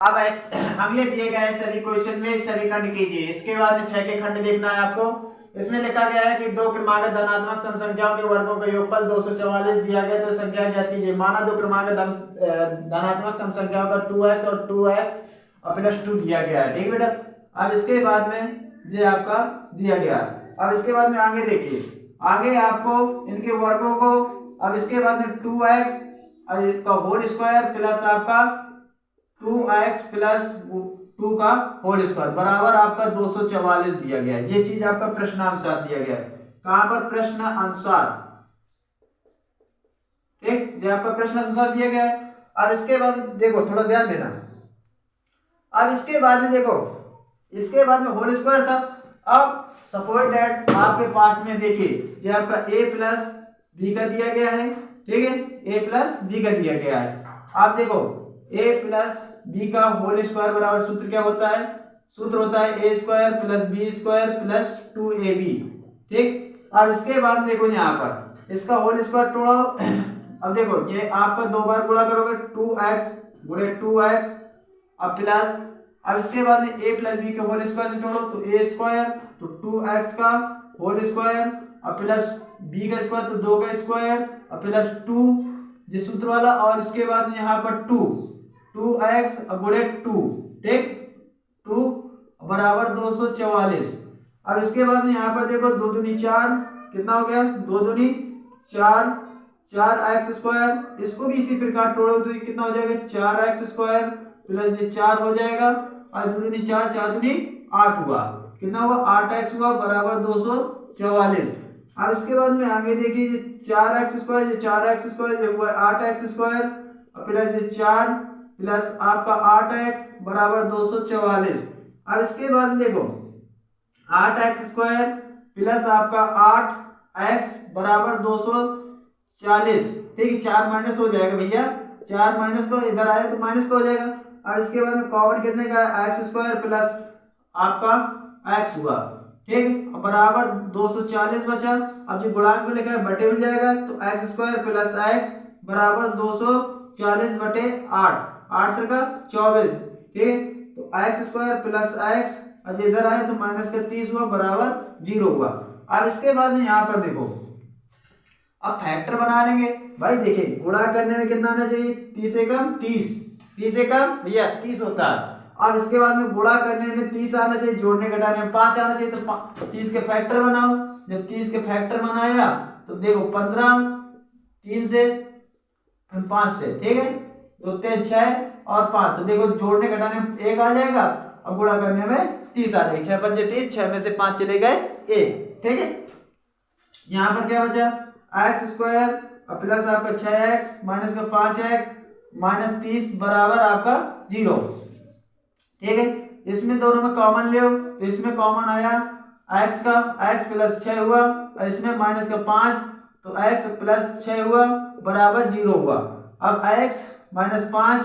अब अगले दिए गए सभी क्वेश्चन में सभी खंड कीजिए। इसके बाद में 6 के खंड देखना है आपको। इसमें लिखा गया है कि दो क्रमागत धनात्मक सम संख्याओं के वर्गों का योगफल 244 दिया गया, तो संख्या ज्ञात कीजिए। माना दो क्रमागत धनात्मक सम संख्याओं का 2x और 2x और प्लस 2 दिया गया है। ठीक बेटा। अब इसके बाद में ये आपका दिया गया। अब इसके बाद में आगे देखिए, आगे आपको इनके वर्गों को, अब इसके बाद में 2x का होल स्क्वायर प्लस आपका 2x प्लस 2 का होल स्क्वायर बराबर आपका 244 दिया गया है। ये चीज आपका प्रश्नानुसार दिया गया है। कहां पर? प्रश्न अनुसार। ठीक, ये आपका प्रश्न अनुसार दिया गया है। अब इसके बाद देखो, थोड़ा ध्यान देना। अब इसके बाद में देखो, इसके बाद में होल स्क्वायर था। अब सपोज दैट आपके पास में देखिए, ये आपका a प्लस बी का दिया गया है। ठीक है, a प्लस बी का दिया गया है। आप देखो a प्लस बी का होल स्क्वायर बराबर सूत्र क्या होता है? सूत्र होता है a square plus B square plus 2ab। ठीक, अब इसके बाद देखो यहाँ पर इसका होल स्क्वायर तोड़ो। अब देखो ये आपका दो बार गुणा करोगे 2x गुणे 2x, अब प्लस, अब इसके बाद में a प्लस बी के होल स्क्वायर से तोड़ो तो a स्क्वायर, तो 2x का होल स्क्वायर, अब प्लस b का स्क्वायर तो 2 का स्क्वायर, अब प्लस 2 जिस सूत्र वाला, और इसके बाद में यहाँ पर 2x गुणे 2। ठीक, 2 बराबर 244। अब इसके बाद में यहाँ पर देखो 2 दूनी 4, कितना हो गया? 2 दूनी 4, 4x स्क्वायर। इसको भी इसी प्रकार तोड़ो तो कितना हो जाएगा? 4x स्क्वायर प्लस ये 4 हो जाएगा, और 2 दूनी 4, 4 दूनी 8 हुआ। कितना हुआ? 8x हुआ बराबर 244। अब इसके बाद में आगे देखिए 4x स्क्वायर, ये 4x स्क्वायर, ये हुआ 8x स्क्वायर, प्लस ये 4 प्लस आपका 8x बराबर 244। अब इसके बाद देखो 8x स्क्वायर प्लस आपका 8x बराबर 240। ठीक है, 4 माइनस हो जाएगा भैया, 4 माइनस को इधर आए तो माइनस का हो जाएगा। और इसके बाद में कॉमन कितने का? x स्क्वायर प्लस आपका x हुआ। ठीक, बराबर 240 बचा। अब जो गुणांक में लिखा है बटे में जाएगा, तो x स्क्वायर प्लस x बराबर 240 बटे 8, 8 का 24। ठीक है, तो x स्क्वायर प्लस x, अब इधर आए तो माइनस का 30 हुआ बराबर 0 हुआ। अब इसके बाद में यहाँ पर देखो, अब फैक्टर बना लेंगे भाई। देखिए गुणा करने में कितना आना चाहिए? 30 से कम 30, 30 से कम भैया 30 होता है। अब इसके बाद में गुणा करने में 30 आना चाहिए, जोड़ने घटाने में 5 आना चाहिए, तो 30 के फैक्टर बनाओ। जब 30 के फैक्टर बनाया तो देखो 15, 3 से फिर 5 से, ठीक है, 2 3 6 और 5, तो देखो जोड़ने घटाने में 1 आ जाएगा, और गुणा करने में 30 आ जाएगा। 6 पंजे 30, 6 में से 5 चले गए 1। ठीक है, यहाँ पर क्या बचा? x स्क्वायर प्लस आपका 6x माइनस का 5x माइनस 30 बराबर आपका 0। ठीक है, इसमें दोनों में कॉमन ले, तो इसमें कॉमन आया x का, x प्लस 6 हुआ, और इसमें माइनस का 5, तो x प्लस 6 हुआ बराबर 0 हुआ। अब x माइनस 5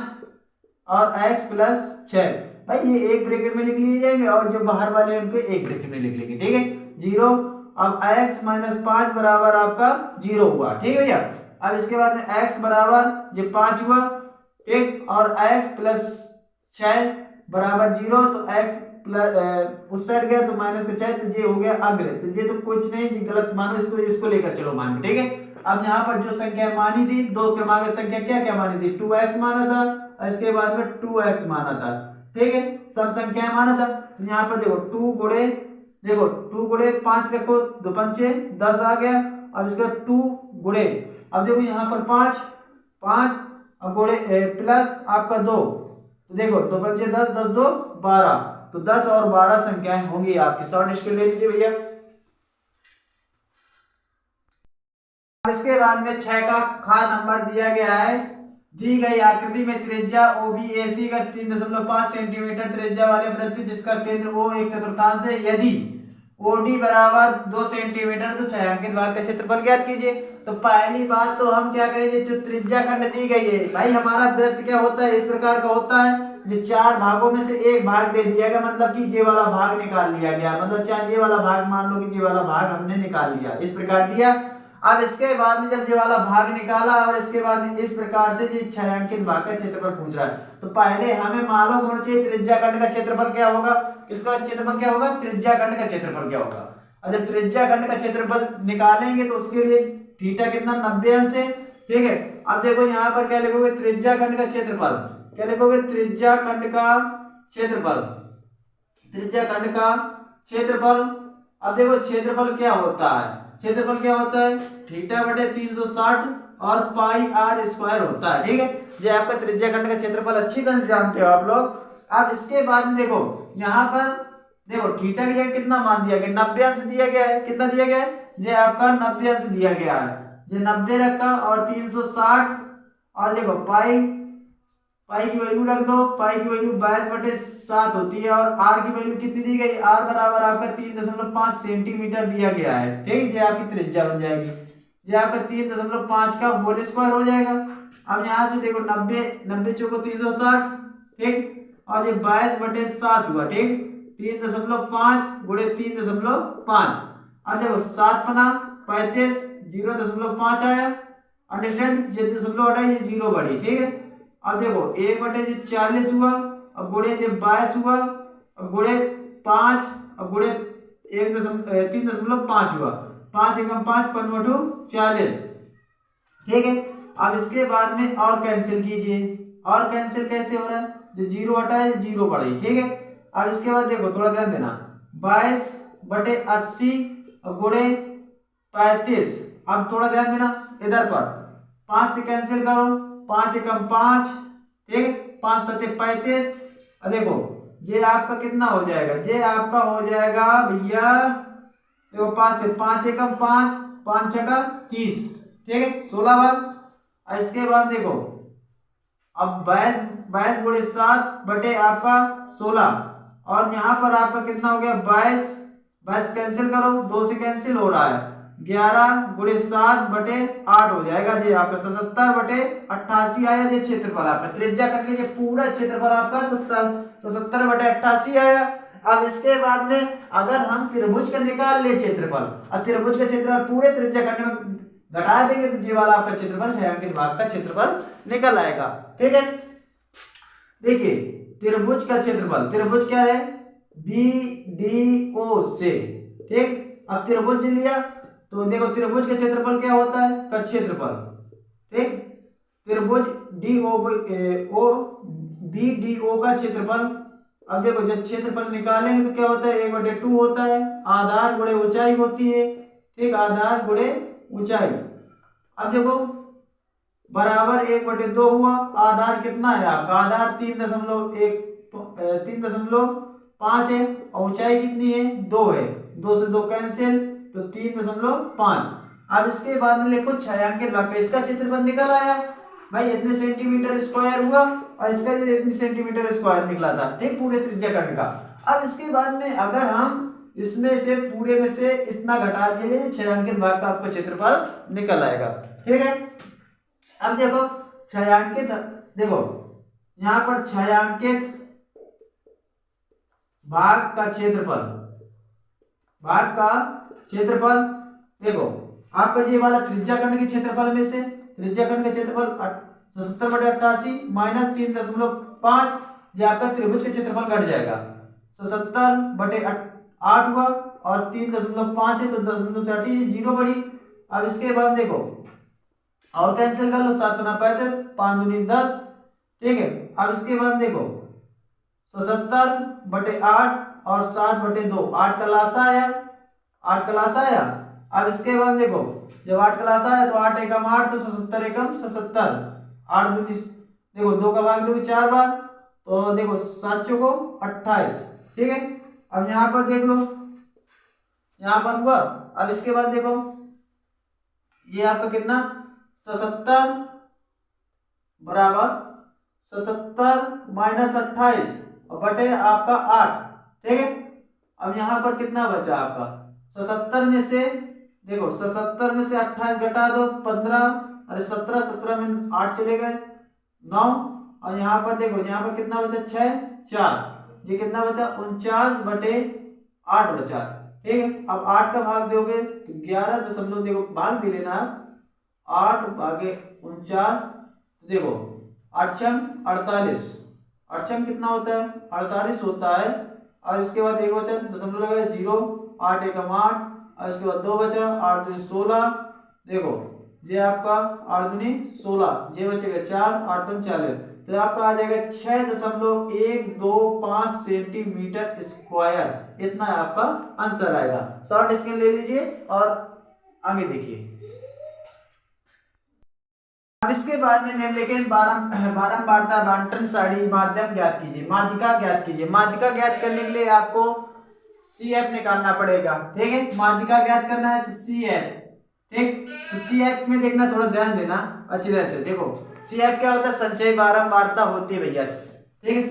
और x प्लस 6, भाई ये एक ब्रैकेट में लिख लिए जाएंगे, और जो बाहर वाले उनको एक ब्रैकेट में लिख लेंगे। ठीक है, 0। अब x माइनस 5 बराबर आपका 0 हुआ। ठीक है भैया। अब इसके बाद में x बराबर ये 5 हुआ। ठीक, और x प्लस 6 बराबर 0, तो x प्लस उस साइड गया तो माइनस का 6, तो ये हो गया अग्र, तो ये तो कुछ नहीं, गलत मानो, इसको लेकर चलो मान के। ठीक है, अब यहाँ पर जो संख्या मानी थी, दो क्रमागत संख्या क्या क्या मानी थी? 2x माना था, और इसके बाद में 2x माना था। ठीक है, सम संख्या माना था। तो यहाँ पर देखो 2 गुणे, देखो 2 गुणे 5 रखो, 2 पंचे 10 आ गया। अब इसका 2 गुणे, अब देखो यहाँ पर 5 5, अब गुणे प्लस आपका 2, तो देखो 2 पंचे 10, 10 2 12, तो 10 और 12 संख्याएं होंगी आपकी। शॉर्ट स्केल ले लीजिए भैया। इसके बाद में 6 का खा नंबर दिया गया है। दी गई आकृति में त्रिज्या OBAC का 3.5 सेंटीमीटर त्रिज्या वाले वृत्त जिसका केंद्र O 1/4 है, यदि OD बराबर 2 सेंटीमीटर, तो छायांकित भाग का क्षेत्रफल ज्ञात कीजिए। तो पहली बात तो हम क्या करेंगे, जो त्रिज्या खंड दी गई है भाई, हमारा वृत्त क्या होता है? इस प्रकार का होता है, जो 4 भागों में से एक भाग दे दिया गया, मतलब कि ये वाला भाग निकाल लिया गया, मतलब चाहे ये वाला भाग मान लो कि ये वाला भाग हमने निकाल लिया, इस प्रकार दिया। अब इसके बाद में जब ये वाला भाग निकाला और इसके बाद में इस प्रकार से ये छायांकित भाग का क्षेत्रफल पूछ रहा है, तो पहले हमें मालूम होना चाहिए त्रिज्या खंड का क्षेत्रफल क्या होगा। किसका क्षेत्रफल क्या होगा? त्रिज्या खंड का क्षेत्रफल क्या होगा। और जब त्रिज्या खंड का क्षेत्रफल निकालेंगे तो उसके लिए थीटा कितना 90 अंश है। ठीक है, अब देखो यहाँ पर क्या लिखोगे? त्रिज्या खंड का क्षेत्रफल। क्या लिखोगे? त्रिज्या खंड का क्षेत्रफल। त्रिज्या खंड का क्षेत्रफल। अब देखो क्षेत्रफल क्या होता है? क्षेत्रफल क्या होता है? थीटा बटे 360 और पाई आर स्क्वायर होता है। ठीक है, ये आपका त्रिज्या खंड का क्षेत्रफल अच्छी तरह से जानते हो आप लोग। अब इसके बाद में देखो यहाँ पर देखो थीटा की जगह कितना मान दिया गया? 90 अंश दिया गया है। कितना दिया गया है? ये आपका 90 अंश दिया गया है। ये 90 रखा और 360 और देखो पाई की वैल्यू रख दो। पाई की वैल्यू 22/7 होती है और आर की वैल्यू कितनी दी गई? आर बराबर आपका 3.5 सेंटीमीटर दिया गया है। ठीक है, ये आपकी त्रिज्या बन जाएगी। ये आपका 3.5 का होल स्क्वायर हो जाएगा। अब यहाँ से देखो 90 चौको 360, ठीक, और ये 22/7 हुआ। ठीक, 3.5 गुणे 3.5। अब देखो 7 पना 35, 0.5 आया। अंडरस्टैंड? ये दशमलव हटा, ये 0 बढ़ी। ठीक है, अब देखो 1/40 हुआ, अब गुणे 22 हुआ, अब गुणे 5, अब गुणे 3.5 हुआ। 5 एकम 5, 5×2 = 40। ठीक है, अब इसके बाद में और कैंसिल कीजिए। और कैंसिल कैसे हो रहा है? जो 0 हटा है 0 बढ़ी। ठीक है, अब इसके बाद देखो थोड़ा ध्यान देना, 22/80 गुणे 35। अब थोड़ा ध्यान देना इधर पर, 5 से कैंसिल करो, 5 एकम 5, ठीक है, 5 7 35। अब देखो ये आपका कितना हो जाएगा? ये आपका हो जाएगा भैया, देखो 5 से 5 एकम 5, 5 छका 30, ठीक है, 16 बार। इसके बाद देखो अब 22 गुणे 7 बटे आपका 16 और यहाँ पर आपका कितना हो गया? 22 कैंसिल करो, 2 से कैंसिल हो रहा है, 11 गुणे 7 बटे 8 हो जाएगा। ये आपका 77/88 आया। ये क्षेत्रफल आपका त्रिज्या खंड के पूरा क्षेत्रफल आपका 77/88 आया। अब इसके बाद में अगर हम त्रिभुज का निकाल ले क्षेत्रफल, और त्रिभुज का क्षेत्रफल पूरे त्रिज्या खंड में घटा देंगे तो ये वाला आपका क्षेत्रफल छायांकित भाग का क्षेत्रफल निकल आएगा। ठीक है, देखिए त्रिभुज का क्षेत्रफल, त्रिभुज क्या है? BDO से। ठीक, अब त्रिभुज लिया तो देखो त्रिभुज का क्षेत्रफल क्या होता है? का क्षेत्रफल। ठीक, त्रिभुज BDO का क्षेत्रफल। अब देखो जब क्षेत्रफल निकालेंगे तो क्या होता है? 1/2 होता है, आधार गुणे ऊंचाई होती है। ठीक, आधार गुणे ऊंचाई। अब देखो बराबर 1/2 हुआ। आधार कितना है आपका? आधार 3.5 है और ऊंचाई कितनी है? 2 है। 2 से 2 कैंसिल, तो 3.5। अब इसके बाद में लिखो छायांकित भाग का, इसका क्षेत्रफल निकल आया भाई, इतने सेंटीमीटर स्क्वायर हुआ और इसका इतनी सेंटीमीटर स्क्वायर निकला था। ठीक, पूरे त्रिज्या खंड का। अब इसके बाद में अगर हम इसमें से पूरे में से इतना घटा दिए, छायांकित भाग का आपका क्षेत्रफल निकल आएगा। ठीक है, अब देखो छायांकित, देखो यहाँ पर छायांकित भाग का क्षेत्रफल, भाग का क्षेत्रफल देखो आपका ये वाला त्रिज्या खंड के क्षेत्रफल में से, त्रिज्या खंड का क्षेत्रफल 77/88 माइनस 3.5, ये आपका त्रिभुज का क्षेत्रफल घट जाएगा। 77/8 हुआ और 3.5 है तो 10.30, 0 बढ़ी। अब इसके बाद देखो और कैंसिल कर लो, 7 × 35, 5 × 10। ठीक है, अब इसके बाद देखो 77/8 और 7/2, 8 का लासा आया, 8 का लासा आया। अब इसके बाद देखो जब 8 का लासा आया तो 8 एकम 8, तो 77 एकम 77, 8 दूनी देखो 2 का भाग दोगे 4 बार, तो देखो 7 चौको 28। ठीक है, अब यहाँ पर देख लो, यहाँ पर हुआ। अब इसके बाद देखो ये आपका कितना? 77 बराबर 77 माइनस 28 और बटे आपका 8। ठीक है, अब यहाँ पर कितना बचा आपका? 77 में से देखो 77 में से 28 घटा दो, 15, अरे 17, 17 में 8 चले गए 9, और यहाँ पर देखो यहाँ पर कितना बचा? 6 4, ये कितना बचा? 49/8 बचा। ठीक है। अब 8 का भाग दोगे तो 11 दशमलव, देखो भाग दे लेना आप, 8 भागे 49, देखो 8 48, 8 कितना होता है 48 होता है। और इसके बाद एक बचा दशमलव लगा 0, 8 एकम 8, और इसके बाद 2 बचा, 8 दूनी 16, देखो ये आपका 8 दूनी 16, ये बचेगा 4, 8 पंच 40, तो आपका आ जाएगा 6.125 सेंटीमीटर स्क्वायर, इतना आपका आंसर आएगा। शॉर्ट स्क्रीन ले लीजिए और आगे देखिए। अब इसके बाद में निम्नलिखित बारंबारता बांटन सारणी माध्यम ज्ञात कीजिए, माध्यिका ज्ञात कीजिए। माध्यिका ज्ञात करने के लिए आपको CF निकालना पड़ेगा, ठीक है। माध्यिका ज्ञात करना है तो CF, ठीक। तो CF में देखना, थोड़ा ध्यान देना अच्छी तरह से, देखो CF क्या होता है, संचय बारंबारता होती है भैया, ठीक है।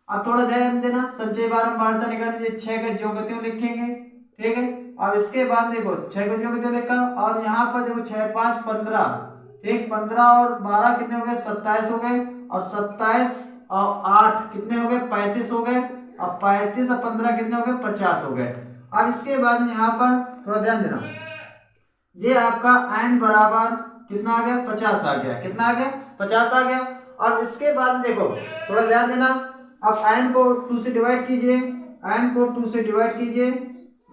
अब थोड़ा ध्यान देना, संचय बारंबारता निकालने 6 का ज्यों का त्यों लिखेंगे, ठीक है। अब इसके बाद देखो 6 का ज्यों का त्यों लिखा, और यहाँ पर देखो 6 5 15, ठीक, 15 और 12 कितने हो गए 27 हो गए, और 27 और 8 कितने हो गए 35 हो गए, अब 35 और 15 कितने हो गए 50 हो गए। अब इसके बाद में यहाँ पर थोड़ा ध्यान देना, ये आपका n बराबर कितना आ गया 50 आ गया, कितना आ गया 50 आ गया। अब इसके बाद देखो थोड़ा ध्यान देना, अब n को 2 से डिवाइड कीजिए, n को 2 से डिवाइड कीजिए,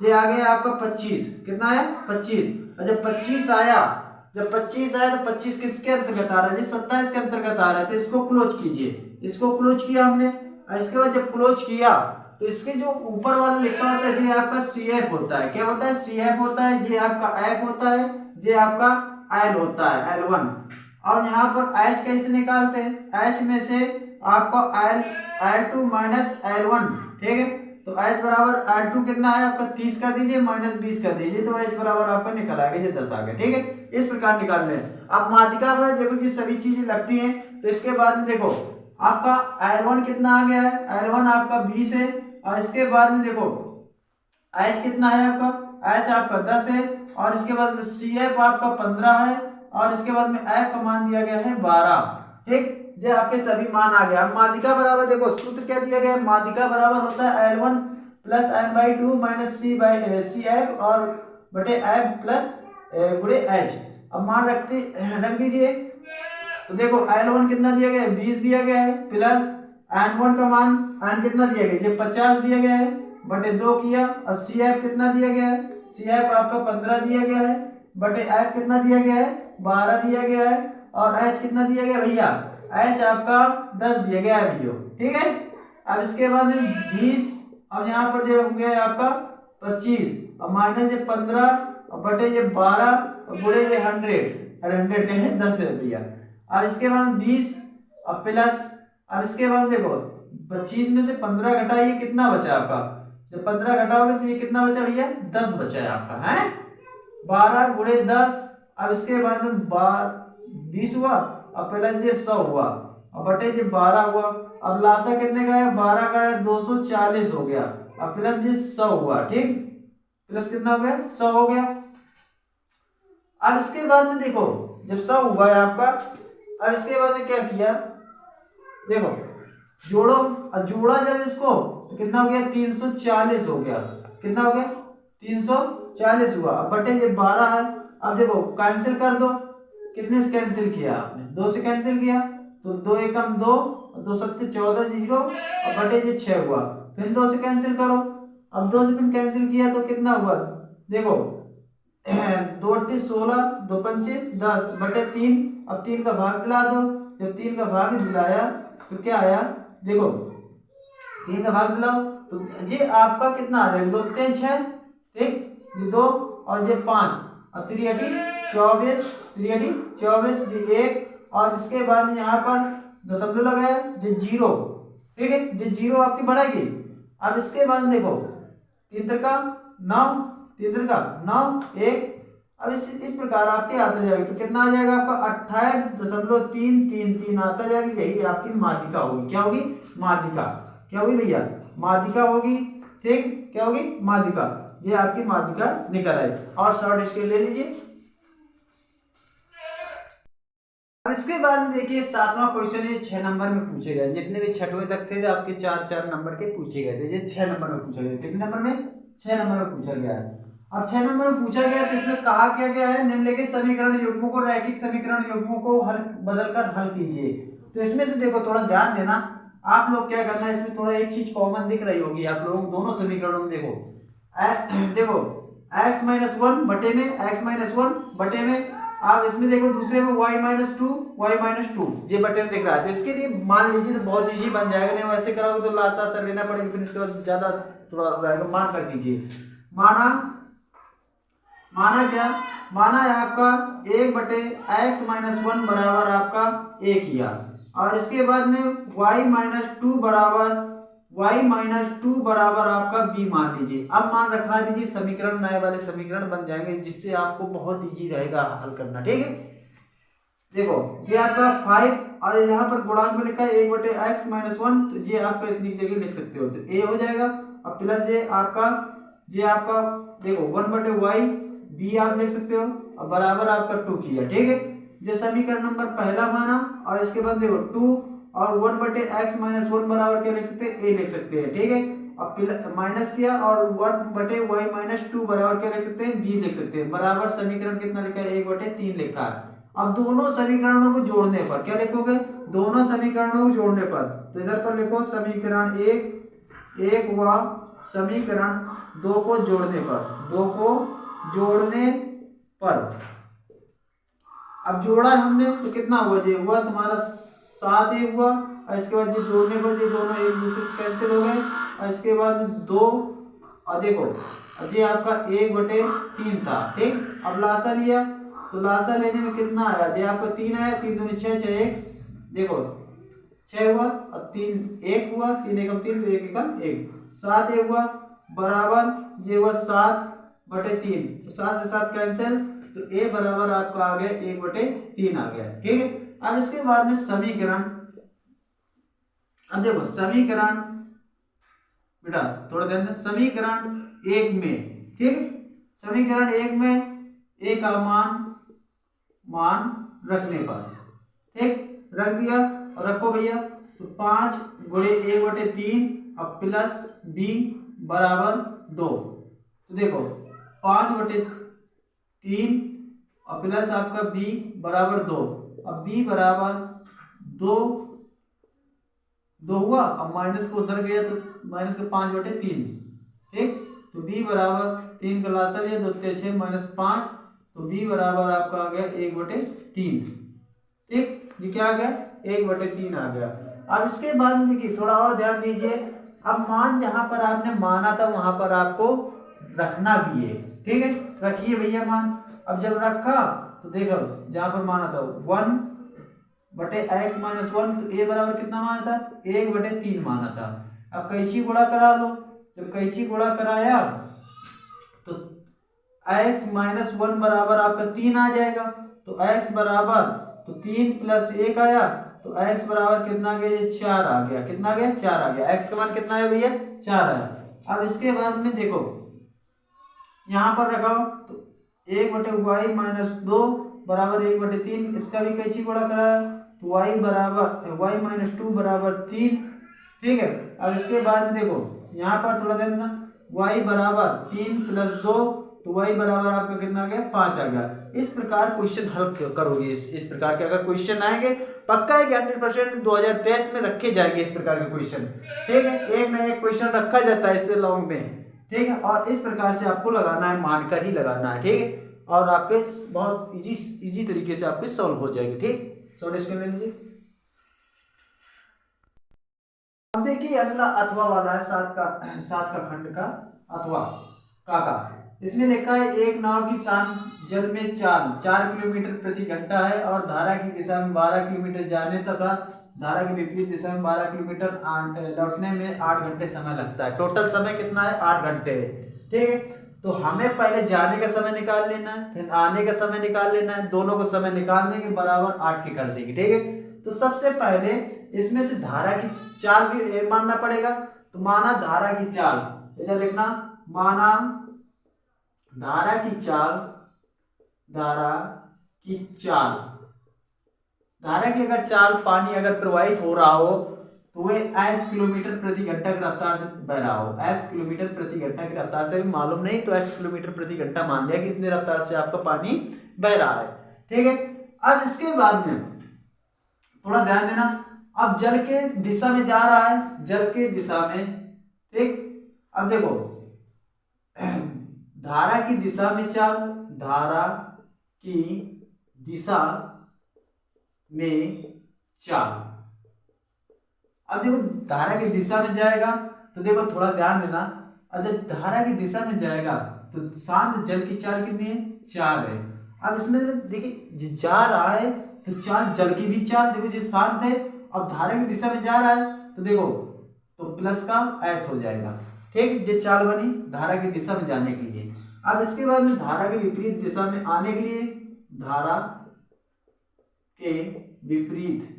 ये आ गया आपका 25, कितना आया 25। और जब 25 आया, जब 25 आया तो 25 किसके अंतर्गत आ रहा है, 27 के अंतर्गत आ रहा है, तो इसको क्लोज कीजिए, इसको क्लोज किया हमने। और इसके बाद जब क्लोज किया तो इसके जो ऊपर वाला लिखा होता है ये आपका CF होता है, क्या होता है CF होता है, ये आपका F होता है, ये आपका L होता है L1। और यहाँ पर H कैसे निकालते हैं, H में से आपको L2 माइनस L1, ठीक है। तो H बराबर L2 कितना है आपका 30 कर दीजिए, माइनस 20 कर दीजिए, तो H बराबर आपका निकल आएगा ये 10 आ गया, ठीक है। इस प्रकार निकालना है। अब माध्यिका में देखो जी सभी चीजें लगती हैं, तो इसके बाद में देखो आपका L1 कितना आ गया है, L1 आपका 20 है, और इसके बाद में देखो H कितना है आपका, H आपका 10 है, और इसके बाद में CF आपका 15 है, और इसके बाद में F का मान दिया गया है 12, ठीक। ये आपके सभी मान आ गया। अब माध्यिका बराबर देखो सूत्र क्या दिया गया है, माध्यिका बराबर होता है L1 plus m/2 minus CF और बटे F प्लस गुणे H। अब मान रख दीजिए, तो देखो L1 कितना दिया गया है 20 दिया गया है, प्लस N1 का मान n कितना दिया गया है 50 दिया गया है, बटे 2 किया, और CF कितना दिया गया है, CF आपका 15 दिया गया है, बटे F कितना दिया गया है 12 दिया गया है, और H कितना दिया गया भैया, H आपका 10 दिया गया है भैया, ठीक है। अब इसके बाद 20, अब यहाँ पर जो हो गया आपका 25, और माइनस ये 15 और बटे ये 12 और गुणे ये 100, और 100 के 10 है भैया। अब इसके बाद 20 और प्लस, अब इसके बाद देखो 25 में से 15 घटाइए, कितना बचा आपका, जब 15 घटाओगे तो ये कितना बचा भैया 10 बचा है आपका, है 12 गुणे 10। अब इसके बाद में 20 हुआ, अब प्लस ये 100 हुआ, और बटे ये 12 हुआ। अब लासा कितने का है 12 का है 240 हो गया, अब प्लस ये 100 हुआ, ठीक, प्लस कितना हो गया 100 हो गया। अब इसके बाद में देखो जब 100 हुआ है आपका, अब इसके बाद में क्या किया, देखो जोड़ो, जोड़ा जब इसको तो कितना हो गया 340 हो गया, कितना हो गया 340 हुआ, अब बटे ये 12 है। अब देखो कैंसिल कर दो, कितने से कैंसिल किया आपने 2 से कैंसिल किया, तो 2 एकम 2, 2 सत्ते 14 0, और बटे ये 6 हुआ, फिर 2 से कैंसिल करो, अब 2 से फिर कैंसिल किया तो कितना हुआ, देखो 2 अट्ठी 16, 2 पंचे 10, बटे 3, अब 3 का भाग दिला दो, जब 3 का भाग दिलाया तो क्या आया, देखो 3 का भाग दिलाओ तो ये आपका कितना आ जाएगा 2 3 6, ठीक, ये 2 और ये 5, और 3 अठी 24, 3 अठी 24, ये 1, और इसके बाद में यहाँ पर दशमलव लगाया ये 0, ठीक है, ये 0 आपकी बढ़ेगी। अब इसके बाद देखो 3 का 9, 3 का 9 1, अब इस प्रकार आपके आता जाएगा, तो कितना आ जाएगा आपका 28.333 आता जाएगा, यही आपकी माध्यिका होगी, क्या होगी माध्यिका, क्या होगी भैया माध्यिका होगी, ठीक, क्या होगी माध्यिका, ये आपकी माध्यिका निकल आई। और शॉर्ट स्केल ले लीजिए। अब इसके बाद देखिए 7वां क्वेश्चन ये 6 नंबर में पूछे गए, जितने भी 6वें तक थे आपके 4 4 नंबर के पूछे गए थे, ये 6 नंबर में पूछे गए, कितने नंबर में 6 नंबर में पूछा गया है। अब 6 नंबर में पूछा गया तो इसमें कहा क्या गया है, निम्नलिखित समीकरण युग्मों को रैखिक समीकरण युग्मों को हल बदलकर हल कीजिए। तो इसमें से देखो थोड़ा ध्यान देना, आप लोग क्या करना है, इसमें थोड़ा एक चीज कॉमन दिख रही होगी आप लोगों को दोनों समीकरणों में। देखो x माइनस वन बटे में आप इसमें देखो दूसरे में y माइनस टू ये बटे में दिख रहा है। तो इसके लिए मान लीजिए तो बहुत इजी बन जाएगा, नहीं वैसे कराओगे तो लासा सर लेना पड़ेगा, फिर इसके बाद ज्यादा थोड़ा रहेगा। मान कर दीजिए, माना क्या, माना है आपका 1 बटे x माइनस वन बराबर आपका a किया, और इसके बाद में y माइनस टू बराबर आपका b मान लीजिए। अब मान रखा दीजिए, समीकरण नए वाले समीकरण बन जाएंगे, जिससे आपको बहुत इजी रहेगा हल करना। ठीक है, देखो ये आपका 5 और यहाँ पर गुणांक में लिखा है 1 बटे x माइनस वन, तो ये आपका इतनी जगह लिख सकते हो, तो a हो जाएगा। अब प्लस ये आपका देखो 1 बटे y b आप लिख सकते हो, और बराबर आपका 2 किया। ठीक है, ये समीकरण नंबर पहला माना, और इसके बाद देखो 2 और 1 बटे x माइनस वन बराबर क्या लिख सकते हैं, a लिख सकते हैं। ठीक है, अब माइनस किया और 1 बटे y माइनस टू बराबर क्या लिख सकते हैं, b लिख सकते हैं। बराबर समीकरण कितना लिखा है, 1 बटे 3 लिखा है। अब दोनों समीकरणों को जोड़ने पर क्या लिखोगे, दोनों समीकरणों को जोड़ने पर, तो इधर पर लिखो समीकरण एक व समीकरण 2 को जोड़ने पर, अब जोड़ा हमने तो कितना हुआ, ये हुआ तुम्हारा 7a हुआ, और इसके बाद ये जोड़ने पर ये दोनों एक दूसरे से कैंसिल हो गए, और इसके बाद 2, और देखो अब ये आपका 1 बटे 3 था। ठीक, अब लासा लिया तो लासा लेने में कितना आया, ये आपका 3 आया, 3 दूनी 6, 6 1, देखो 6 हुआ, और 3 1 हुआ, 3 एकम 3, तो 1 एकम 1, 7a हुआ, बराबर ये हुआ 7 बटे 3, तो 7 से 7 कैंसिल, तो a बराबर आपका आ गया 1 बटे 3 आ गया। ठीक है, अब इसके बाद में समीकरण, अब देखो समीकरण बेटा थोड़ा ध्यान दें, समीकरण 1 में, ठीक, समीकरण 1 में a का मान रखने पर, ठीक, रख दिया और रखो भैया, तो 5 गुणे 1 बटे 3 अब प्लस b बराबर 2, तो देखो 5 बटे 3 और प्लस आपका b बराबर 2, अब b बराबर 2 हुआ, अब माइनस को उधर गया तो माइनस का 5 बटे 3, ठीक, तो b बराबर 3 का लासा लिया, 2 3 6 माइनस 5, तो b बराबर आपका आ गया 1 बटे 3। ठीक, ये क्या आ गया, 1 बटे 3 आ गया। अब इसके बाद में देखिए थोड़ा और ध्यान दीजिए, अब मान जहां पर आपने माना था वहां पर आपको रखना भी है। ठीक है, रखिए भैया मान। अब जब रखा तो देखो जहां पर माना था 1 बटे x माइनस वन, तो a बराबर कितना माना था, 1 बटे 3 माना था। अब कैंची गुणा करा लो, जब कैंची गुणा कराया तो x माइनस वन बराबर आपका 3 आ जाएगा, तो x बराबर तो 3 प्लस 1 आया, तो x बराबर कितना आ गया, 4 आ गया। कितना आ गया, 4 आ गया। x का मान कितना है भैया, 4 आया। अब इसके बाद में देखो यहाँ पर रखाओ, तो 1 बटे वाई माइनस 2 बराबर 1 बटे 3, इसका भी कैंची गुणा कराया, तो y बराबर y माइनस टू बराबर 3। ठीक है, अब इसके बाद में देखो यहाँ पर थोड़ा ध्यान देना, y बराबर 3 प्लस 2, तो y बराबर आपका कितना आ गया, 5 आ गया। इस प्रकार क्वेश्चन हल करोगे। इस प्रकार के अगर क्वेश्चन आएंगे पक्का है कि 100% 2023 में रखे जाएंगे इस प्रकार के क्वेश्चन। ठीक है, एक ना एक क्वेश्चन रखा जाता है इससे लॉन्ग में। ठीक है, और इस प्रकार से आपको लगाना है, मानकर ही लगाना है। ठीक है, और आपके बहुत इजी तरीके से आपके सॉल्व हो जाएगी। ठीक, सॉल्व स्क्रीन ले लीजिए। अब देखिए अगला अथवा वाला है, 7 का खंड का अथवा का इसमें लिखा है एक नाव की शान जल में चाल 4 किलोमीटर प्रति घंटा है और धारा की दिशा में 12 किलोमीटर जाने तथा धारा के विपरीत दिशा में 12 किलोमीटर लौटने में 8 घंटे समय लगता है। टोटल समय कितना है, 8 घंटे है। ठीक है, तो हमें पहले जाने का समय निकाल लेना है, फिर आने का समय निकाल लेना है। दोनों को समय निकाल देंगे, बराबर 8 के कर देंगे। ठीक है, तो सबसे पहले इसमें से धारा की चाल भी मानना पड़ेगा। तो माना धारा की चाल, इधर लिखना, माना धारा की चाल, धारा की अगर चाल पानी अगर प्रवाहित हो रहा हो तो वह x किलोमीटर प्रति घंटा की रफ्तार से बह रहा हो, x किलोमीटर प्रति घंटा की रफ्तार से भी मालूम नहीं तो x किलोमीटर प्रति घंटा मान लिया कि इतनी रफ्तार से आपका पानी बह रहा है। ठीक है, अब इसके बाद में थोड़ा ध्यान देना, अब जल के दिशा में जा रहा है, जल के दिशा में। ठीक, अब देखो धारा की दिशा में चाल, धारा की दिशा में चाल। अब देखो धारा की दिशा में जाएगा तो देखो थोड़ा ध्यान देना, और जब धारा की दिशा में जाएगा तो शांत जल की चाल कितनी है, 4 है। अब इसमें देखिए जा रहा है तो चाल जल की भी चाल देखो जो शांत है, अब धारा की दिशा में जा रहा है तो देखो तो प्लस का x हो जाएगा। ठीक, जो चाल बनी धारा की दिशा में जाने के लिए। अब इसके बाद में धारा के विपरीत दिशा में आने के लिए, धारा के विपरीत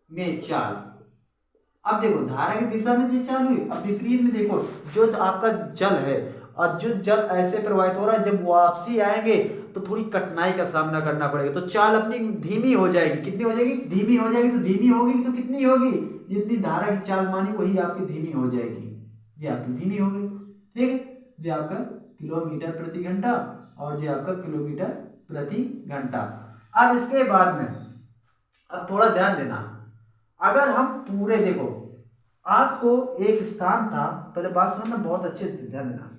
में चाल। अब देखो धारा की दिशा में जो चाल हुई, अब विपरीत में देखो जो आपका जल है और जो जल ऐसे प्रवाहित हो रहा है, जब वापसी आएंगे तो थोड़ी कठिनाई का सामना करना पड़ेगा, तो चाल अपनी धीमी हो जाएगी। कितनी हो जाएगी, धीमी हो जाएगी। तो धीमी होगी तो कितनी होगी, जितनी धारा की चाल मानी वही आपकी धीमी हो जाएगी, ये आपकी धीमी होगी। ठीक है, जो आपका किलोमीटर प्रति घंटा और जो आपका किलोमीटर प्रति घंटा। अब इसके बाद में अब थोड़ा ध्यान देना, अगर हम पूरे देखो आपको एक स्थान था, पहले बात समझना बहुत अच्छे से ध्यान देना,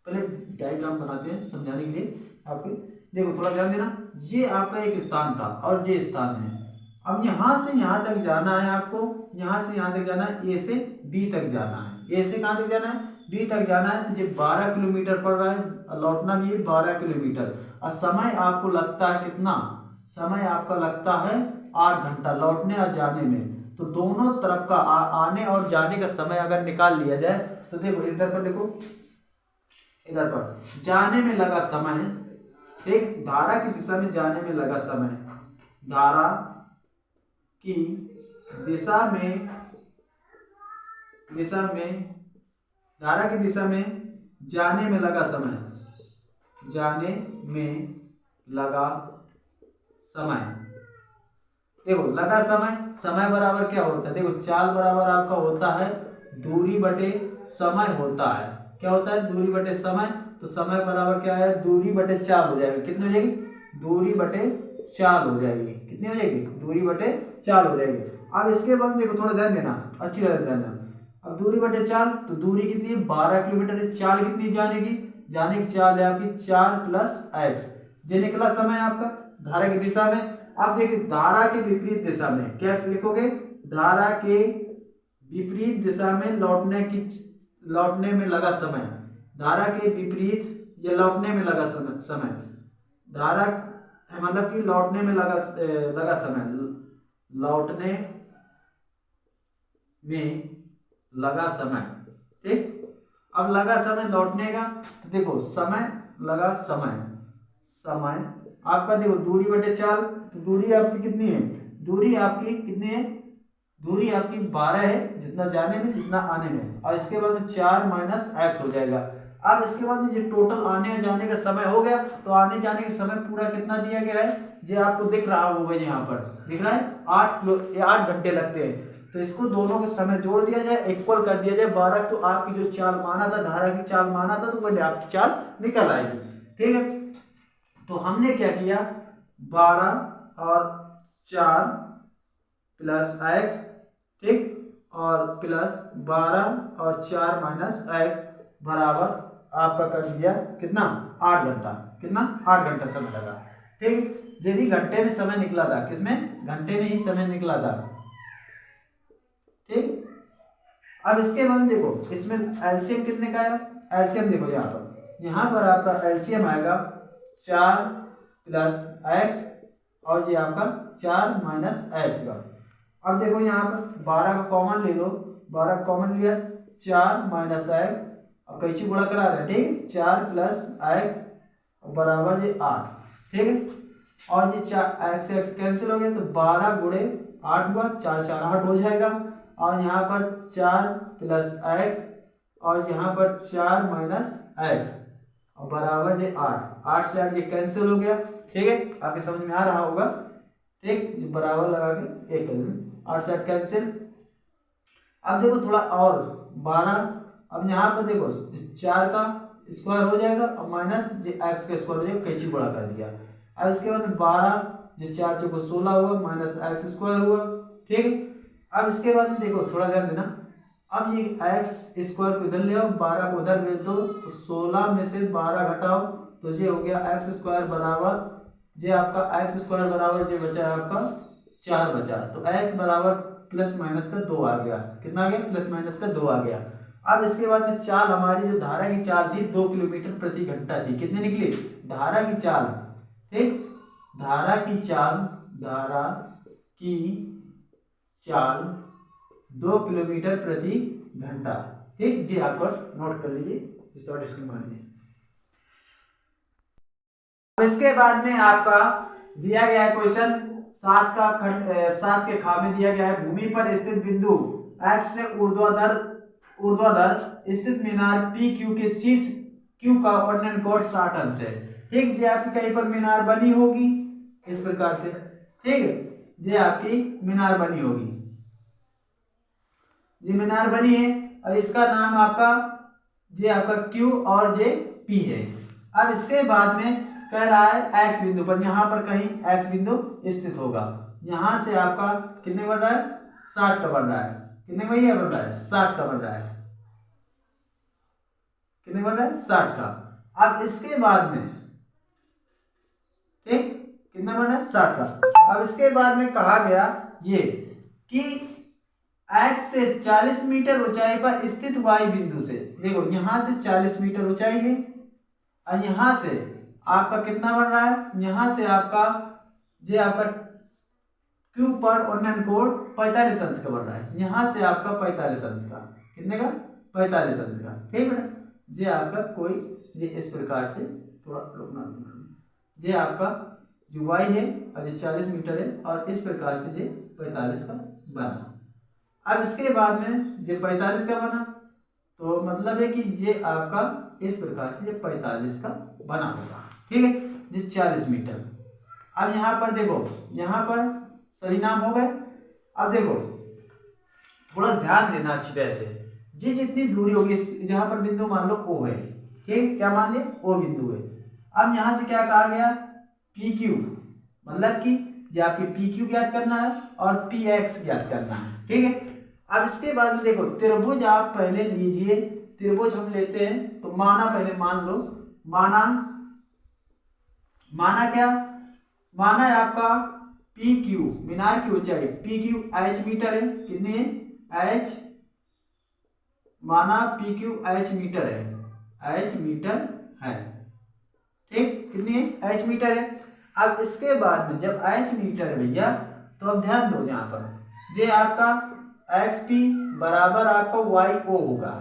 पहले डायग्राम बनाते हैं समझाने के लिए आपके। देखो थोड़ा ध्यान देना, ये आपका एक स्थान था और ये स्थान है। अब यहाँ से यहाँ तक जाना है आपको, यहाँ से यहाँ तक जाना है, ए से बी तक जाना है। ए से कहाँ तक जाना है, बी तक जाना है। तो ये 12 किलोमीटर पड़ रहा है, लौटना भी है 12 किलोमीटर। और समय आपको लगता है कितना, समय आपका लगता है 8 घंटा लौटने और जाने में। तो दोनों तरफ का आने और जाने का समय अगर निकाल लिया जाए तो देखो इधर पर देखो, इधर पर जाने में लगा समय, ठीक, धारा की दिशा में जाने में लगा समय, धारा की दिशा में धारा की दिशा में जाने में लगा समय, जाने में लगा समय। देखो लगा समय, समय बराबर क्या होता है, देखो चाल बराबर आपका होता है दूरी बटे समय होता है। क्या होता है, दूरी बटे समय। तो समय बराबर क्या है, दूरी बटे चाल हो जाएगी। कितनी हो जाएगी, दूरी बटे चाल हो जाएगी। कितनी हो जाएगी, दूरी बटे चाल हो जाएगी। अब इसके बाद देखो थोड़ा ध्यान देना, अच्छी तरह ध्यान देना। अब दूरी बटे चाल, तो दूरी कितनी है, 12 किलोमीटर है। चाल कितनी जाने की चाल है आपकी 4 + x। ये निकला समय आपका धारा की दिशा में। अब देखिए धारा के विपरीत दिशा में क्या लिखोगे, धारा के विपरीत दिशा में लौटने में लगा समय, धारा के विपरीत या लौटने में लगा समय, धारा मतलब कि लौटने में लगा समय, लौटने में लगा समय। ठीक, अब लगा समय लौटने का, तो देखो समय लगा समय आपका देखो दूरी बटे चाल। तो दूरी आपकी कितनी है, दूरी आपकी कितनी है, दूरी आपकी 12 है, जितना जाने में जितना आने में। और इसके बाद में 4 - x हो जाएगा। अब इसके बाद में ये टोटल आने और जाने का समय हो गया। तो आने जाने का समय पूरा कितना दिया गया है, जो आपको दिख रहा होगा, यहाँ पर दिख रहा है 8 घंटे लगते हैं। तो इसको दोनों का समय जोड़ दिया जाए, इक्वल कर दिया जाए 12। तो आपकी जो चाल माना था, धारा की चाल माना था, तो वही आपकी चाल निकल आएगी। ठीक है, तो हमने क्या किया, 12 और 4 + x, ठीक, और प्लस 12 और 4 - x बराबर आपका कर दिया कितना, 8 घंटा। कितना, 8 घंटा समय लगा। ठीक, ये भी घंटे में समय निकला था, किसमें, घंटे में ही समय निकला था। ठीक, अब इसके बाद देखो इसमें एलसीएम कितने का है, एलसीएम देखो यहाँ पर आपका एलसीएम आएगा 4 + x और ये आपका 4 - x का। अब देखो यहाँ पर 12 का कॉमन ले लो, 12 कॉमन लिया, 4 - x, अब कैसे गुणा करा रहे हैं, ठीक, 4 + x बराबर ये 8। ठीक है, और ये 4 x कैंसिल हो गया, तो 12 × 8 हुआ, 4 × 4 = 8 हो जाएगा। और यहाँ पर 4 + x और यहाँ पर 4 - x और बराबर ये 8 से 8 ये कैंसिल हो गया। ठीक है, आपके समझ में आ रहा होगा। ठीक, बराबर लगा के एक कर देना, 8 से 8 कैंसिल। अब देखो थोड़ा और 12, अब यहाँ पर देखो 4 का स्क्वायर हो जाएगा और माइनस एक्स का स्क्वायर हो जाएगा, कैंची गुणा कर दिया। अब इसके बाद 12 जो 4 चौको 16 हुआ माइनस एक्स स्क्वायर हुआ, ठीक। अब इसके बाद में देखो थोड़ा ध्यान देना, अब ये एक्स स्क्वायर को इधर ले आओ, 12 को उधर भेज दो, तो 16 में से 12 घटाओ तो ये हो गया एक्स स्क्वायर बराबर, ये आपका एक्स स्क्वायर बराबर ये बचा है आपका 4 बचा, तो एक्स बराबर प्लस माइनस का 2 आ गया। कितना आ गया? प्लस माइनस का 2 आ गया। अब इसके बाद में चाल, हमारी जो धारा की चाल थी 2 किलोमीटर प्रति घंटा थी, कितनी निकली? धारा की चाल, ठीक, धारा की चाल, धारा की चाल 2 किलोमीटर प्रति घंटा, ठीक। ये आपको नोट कर लीजिए, शॉर्ट इसको मान लीजिए। इसके बाद में आपका दिया गया है क्वेश्चन 7 का खंड 7 के खा में दिया गया है, भूमि पर स्थित बिंदु x से ऊर्ध्वाधर स्थित मीनार पी क्यू के शीर्ष क्यू का वर्णन कोण 60 अंश है, ठीक। ये आपकी कहीं पर मीनार बनी होगी इस प्रकार से, ठीक है, ये आपकी मीनार बनी होगी, ये मीनार बनी है और इसका नाम आपका ये आपका Q और ये P है। अब इसके बाद में कह रहा है x बिंदु पर, यहाँ पर कहीं x बिंदु स्थित होगा, यहाँ से आपका कितने बन रहा है? 60 का बन रहा है। कितने भैया बन रहा है? 60 का बन रहा है। कितने बन रहा है? 60 का। अब इसके बाद में, ठीक, कितना बन रहा है? 60 का। अब इसके बाद में कहा गया ये कि x से 40 मीटर ऊंचाई पर स्थित y बिंदु से, देखो यहां से 40 मीटर ऊंचाई है और यहां से आपका कितना बन रहा है? यहां से आपका ये आपका Q पर उन्नयन कोण 45 अंश का बन रहा है, यहां से आपका 45 अंश का, कितने का? 45 अंश का, ठीक है। ये आपका कोई ये इस प्रकार से थोड़ा रुकना, ये आपका जो y है और ये 40 मीटर है और इस प्रकार से ये 45 का बना। अब इसके बाद में ये 45 का बना, तो मतलब है कि ये आपका इस प्रकार से ये 45 का बना होगा, ठीक है, ये 40 मीटर। अब यहाँ पर देखो, यहाँ पर सही नाम हो गए। अब देखो थोड़ा ध्यान देना अच्छी तरह से, ये जितनी दूरी होगी जहाँ पर बिंदु मान लो O है, ठीक, क्या मान लिया? O बिंदु है। अब यहाँ से क्या कहा गया? PQ, मतलब कि ये आपकी PQ ज्ञात करना है और PX ज्ञात करना है, ठीक है। अब इसके बाद में देखो त्रिभुज आप पहले लीजिए, त्रिभुज हम लेते हैं तो माना पहले मान लो, माना क्या? माना है आपका PQ, मीनार की ऊंचाई PQ h मीटर है, कितनी है? h, माना PQ h मीटर है, h मीटर है, ठीक, कितनी है? h मीटर है। अब इसके बाद में जब h मीटर है भैया, तो अब ध्यान दो यहाँ पर ये आपका XP बराबर आपका YO होगा,